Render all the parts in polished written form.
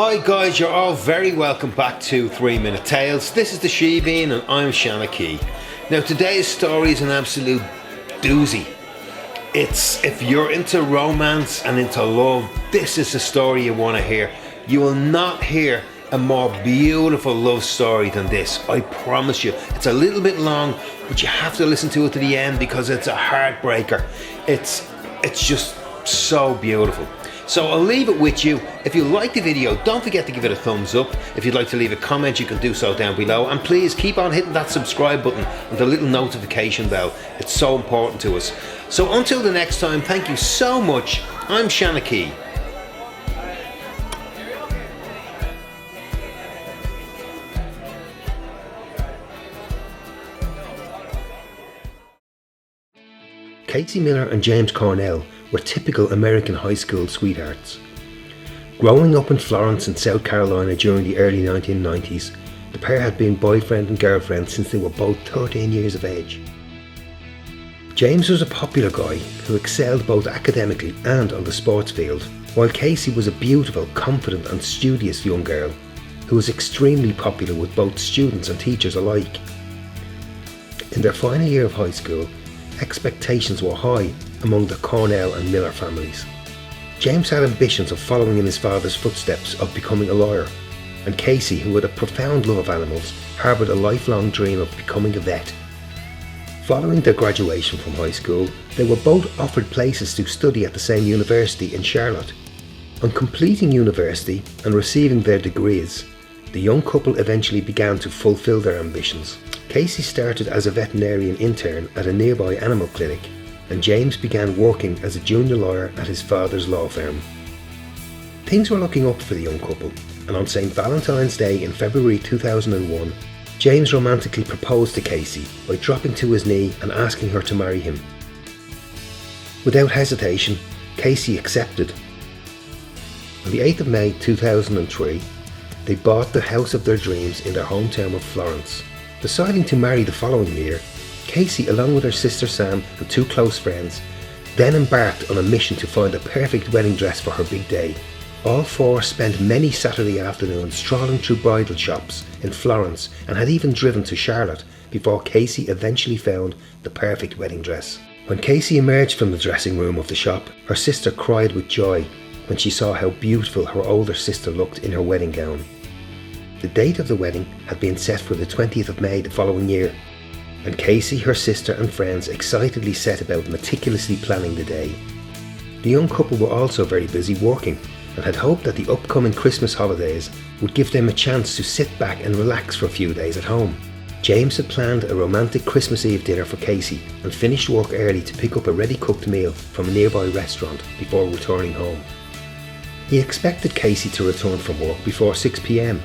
Hi guys, you're all very welcome back to 3 Minute Tales. This is the She-Bean and I'm Shanna Key. Now today's story is an absolute doozy. It's, if you're into romance and into love, this is the story you want to hear. You will not hear a more beautiful love story than this, I promise you. It's a little bit long, but you have to listen to it to the end because it's a heartbreaker. It's just so beautiful. So I'll leave it with you. If you like the video, don't forget to give it a thumbs up. If you'd like to leave a comment, you can do so down below. And please keep on hitting that subscribe button and the little notification bell. It's so important to us. So until the next time, thank you so much. I'm Shanna Key. Kasey Miller and James Cornelle were typical American high school sweethearts. Growing up in Florence in South Carolina during the early 1990s, the pair had been boyfriend and girlfriend since they were both 13 years of age. James was a popular guy who excelled both academically and on the sports field, while Kasey was a beautiful, confident and studious young girl who was extremely popular with both students and teachers alike. In their final year of high school, expectations were high among the Cornelle and Miller families. James had ambitions of following in his father's footsteps of becoming a lawyer, and Kasey, who had a profound love of animals, harboured a lifelong dream of becoming a vet. Following their graduation from high school, they were both offered places to study at the same university in Charlotte. On completing university and receiving their degrees, the young couple eventually began to fulfil their ambitions. Kasey started as a veterinarian intern at a nearby animal clinic, and James began working as a junior lawyer at his father's law firm. Things were looking up for the young couple, and on St. Valentine's Day in February 2001, James romantically proposed to Kasey by dropping to his knee and asking her to marry him. Without hesitation, Kasey accepted. On the 8th of May 2003, they bought the house of their dreams in their hometown of Florence. Deciding to marry the following year, Kasey, along with her sister Sam and two close friends, then embarked on a mission to find the perfect wedding dress for her big day. All four spent many Saturday afternoons strolling through bridal shops in Florence and had even driven to Charlotte before Kasey eventually found the perfect wedding dress. When Kasey emerged from the dressing room of the shop, her sister cried with joy when she saw how beautiful her older sister looked in her wedding gown. The date of the wedding had been set for the 20th of May the following year, and Kasey, her sister and friends excitedly set about meticulously planning the day. The young couple were also very busy working and had hoped that the upcoming Christmas holidays would give them a chance to sit back and relax for a few days at home. James had planned a romantic Christmas Eve dinner for Kasey and finished work early to pick up a ready-cooked meal from a nearby restaurant before returning home. He expected Kasey to return from work before 6 p.m.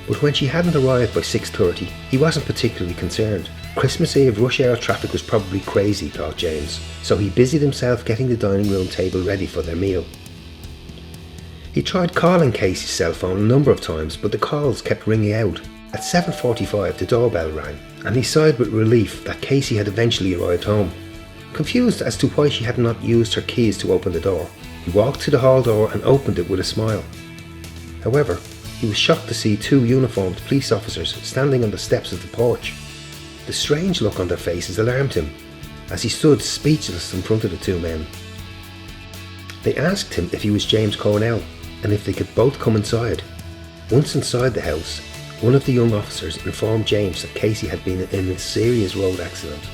But when she hadn't arrived by 6:30, he wasn't particularly concerned. Christmas Eve rush hour traffic was probably crazy, thought James, so he busied himself getting the dining room table ready for their meal. He tried calling Kasey's cell phone a number of times, but the calls kept ringing out. At 7:45 the doorbell rang, and he sighed with relief that Kasey had eventually arrived home. Confused as to why she had not used her keys to open the door, he walked to the hall door and opened it with a smile. However, he was shocked to see two uniformed police officers standing on the steps of the porch. The strange look on their faces alarmed him, as he stood speechless in front of the two men. They asked him if he was James Cornelle, and if they could both come inside. Once inside the house, one of the young officers informed James that Kasey had been in a serious road accident.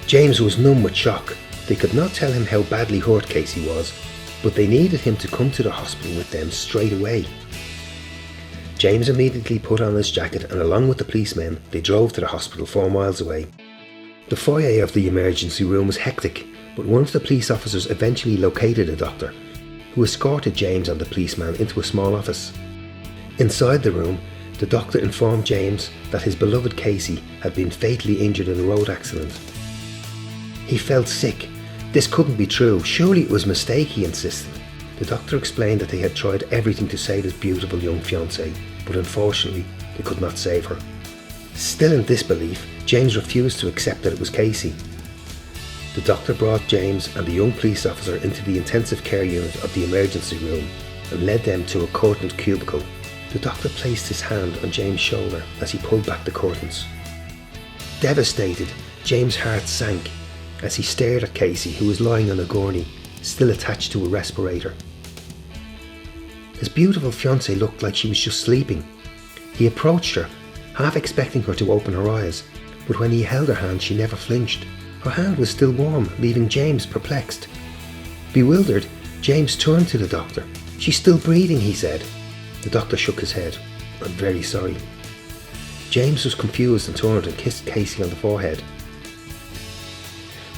James was numb with shock. They could not tell him how badly hurt Kasey was, but they needed him to come to the hospital with them straight away. James immediately put on his jacket, and along with the policemen, they drove to the hospital 4 miles away. The foyer of the emergency room was hectic, but one of the police officers eventually located a doctor, who escorted James and the policeman into a small office. Inside the room, the doctor informed James that his beloved Kasey had been fatally injured in a road accident. He felt sick. This couldn't be true. Surely it was a mistake, he insisted. The doctor explained that they had tried everything to save his beautiful young fiancée, but unfortunately they could not save her. Still in disbelief, James refused to accept that it was Kasey. The doctor brought James and the young police officer into the intensive care unit of the emergency room and led them to a curtained cubicle. The doctor placed his hand on James' shoulder as he pulled back the curtains. Devastated, James' heart sank as he stared at Kasey, who was lying on a gurney, still attached to a respirator. His beautiful fiancée looked like she was just sleeping. He approached her, half expecting her to open her eyes, but when he held her hand she never flinched. Her hand was still warm, leaving James perplexed. Bewildered, James turned to the doctor. "She's still breathing," he said. The doctor shook his head. "I'm very sorry." James was confused and turned and kissed Kasey on the forehead.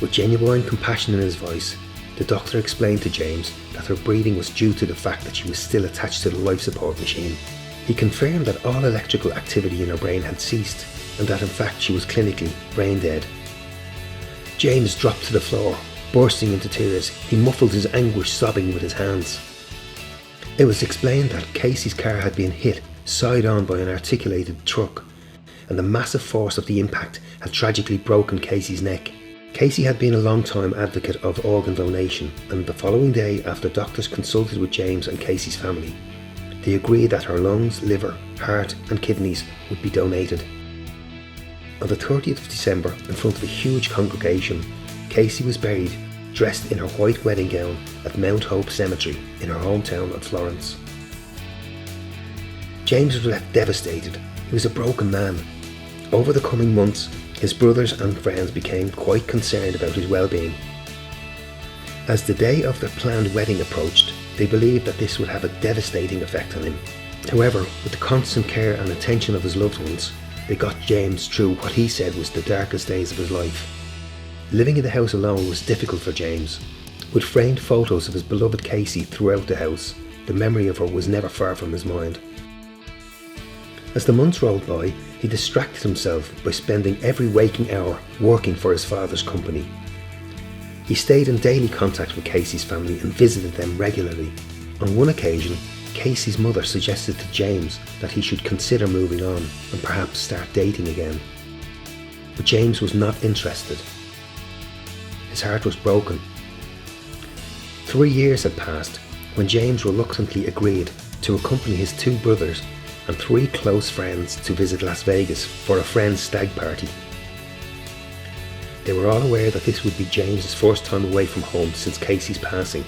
With genuine compassion in his voice, the doctor explained to James that her breathing was due to the fact that she was still attached to the life support machine. He confirmed that all electrical activity in her brain had ceased and that in fact she was clinically brain dead. James dropped to the floor, bursting into tears. He muffled his anguish, sobbing with his hands. It was explained that Kasey's car had been hit side on by an articulated truck, and the massive force of the impact had tragically broken Kasey's neck. Kasey had been a long-time advocate of organ donation, and the following day, after doctors consulted with James and Kasey's family, they agreed that her lungs, liver, heart and kidneys would be donated. On the 30th of December, in front of a huge congregation, Kasey was buried, dressed in her white wedding gown, at Mount Hope Cemetery in her hometown of Florence. James was left devastated. He was a broken man. Over the coming months, his brothers and friends became quite concerned about his well-being. As the day of their planned wedding approached, they believed that this would have a devastating effect on him. However, with the constant care and attention of his loved ones, they got James through what he said was the darkest days of his life. Living in the house alone was difficult for James. With framed photos of his beloved Kasey throughout the house, the memory of her was never far from his mind. As the months rolled by, he distracted himself by spending every waking hour working for his father's company. He stayed in daily contact with Kasey's family and visited them regularly. On one occasion, Kasey's mother suggested to James that he should consider moving on and perhaps start dating again. But James was not interested. His heart was broken. 3 years had passed when James reluctantly agreed to accompany his 2 brothers and 3 close friends to visit Las Vegas for a friend's stag party. They were all aware that this would be James's first time away from home since Kasey's passing,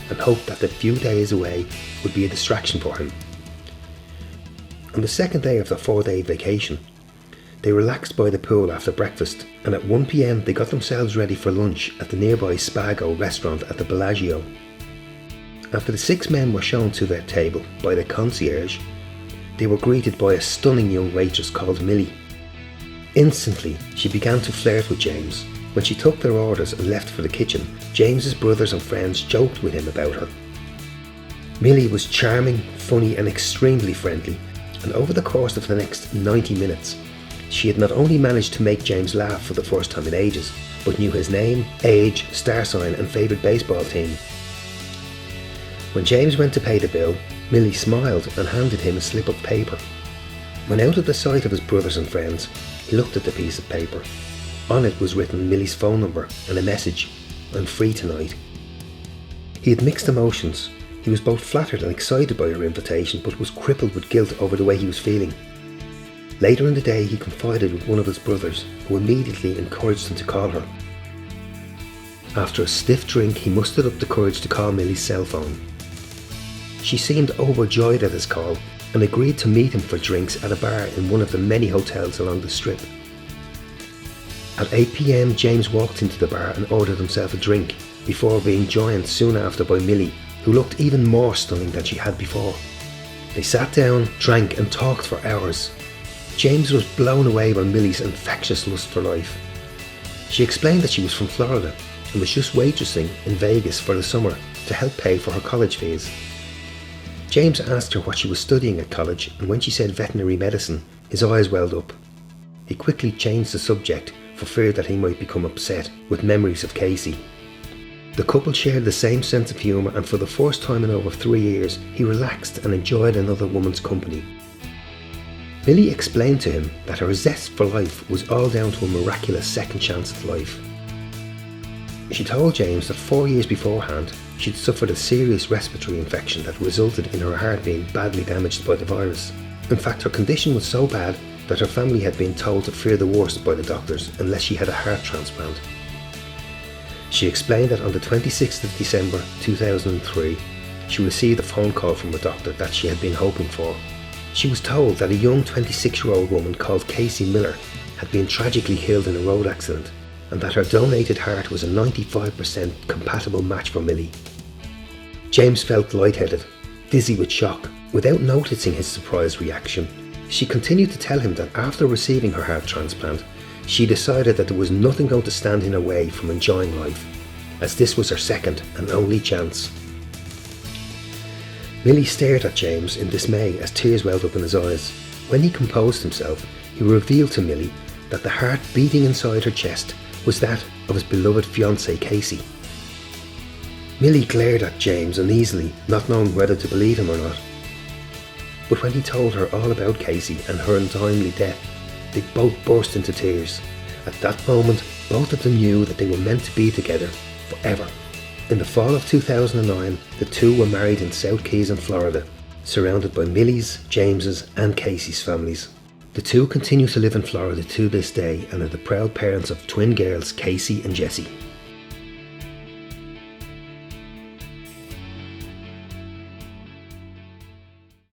and hoped that the few days away would be a distraction for him. On the second day of their 4-day vacation, they relaxed by the pool after breakfast, and at 1 p.m. they got themselves ready for lunch at the nearby Spago restaurant at the Bellagio. After the 6 men were shown to their table by the concierge, they were greeted by a stunning young waitress called Millie. Instantly, she began to flirt with James. When she took their orders and left for the kitchen, James's brothers and friends joked with him about her. Millie was charming, funny and extremely friendly, and over the course of the next 90 minutes, she had not only managed to make James laugh for the first time in ages, but knew his name, age, star sign and favourite baseball team. When James went to pay the bill, Millie smiled and handed him a slip of paper. When out of the sight of his brothers and friends, he looked at the piece of paper. On it was written Millie's phone number and a message, "I'm free tonight." He had mixed emotions. He was both flattered and excited by her invitation, but was crippled with guilt over the way he was feeling. Later in the day, he confided with one of his brothers, who immediately encouraged him to call her. After a stiff drink, he mustered up the courage to call Millie's cell phone. She seemed overjoyed at his call and agreed to meet him for drinks at a bar in one of the many hotels along the strip. At 8 p.m, James walked into the bar and ordered himself a drink, before being joined soon after by Millie, who looked even more stunning than she had before. They sat down, drank and talked for hours. James was blown away by Millie's infectious lust for life. She explained that she was from Florida and was just waitressing in Vegas for the summer to help pay for her college fees. James asked her what she was studying at college, and when she said veterinary medicine, his eyes welled up. He quickly changed the subject for fear that he might become upset with memories of Kasey. The couple shared the same sense of humour, and for the first time in over 3 years, he relaxed and enjoyed another woman's company. Millie explained to him that her zest for life was all down to a miraculous second chance at life. She told James that 4 years beforehand she'd suffered a serious respiratory infection that resulted in her heart being badly damaged by the virus. In fact, her condition was so bad that her family had been told to fear the worst by the doctors unless she had a heart transplant. She explained that on the 26th of December 2003, she received a phone call from a doctor that she had been hoping for. She was told that a young 26-year-old woman called Kasey Miller had been tragically killed in a road accident, and that her donated heart was a 95% compatible match for Millie. James felt lightheaded, dizzy with shock. Without noticing his surprised reaction, she continued to tell him that after receiving her heart transplant, she decided that there was nothing going to stand in her way from enjoying life, as this was her second and only chance. Millie stared at James in dismay as tears welled up in his eyes. When he composed himself, he revealed to Millie that the heart beating inside her chest was that of his beloved fiancée Kasey. Millie glared at James uneasily, not knowing whether to believe him or not. But when he told her all about Kasey and her untimely death, they both burst into tears. At that moment, both of them knew that they were meant to be together forever. In the fall of 2009, the two were married in South Keys in Florida, surrounded by Millie's, James's and Kasey's families. The two continue to live in Florida to this day and are the proud parents of twin girls Kasey and Jessie.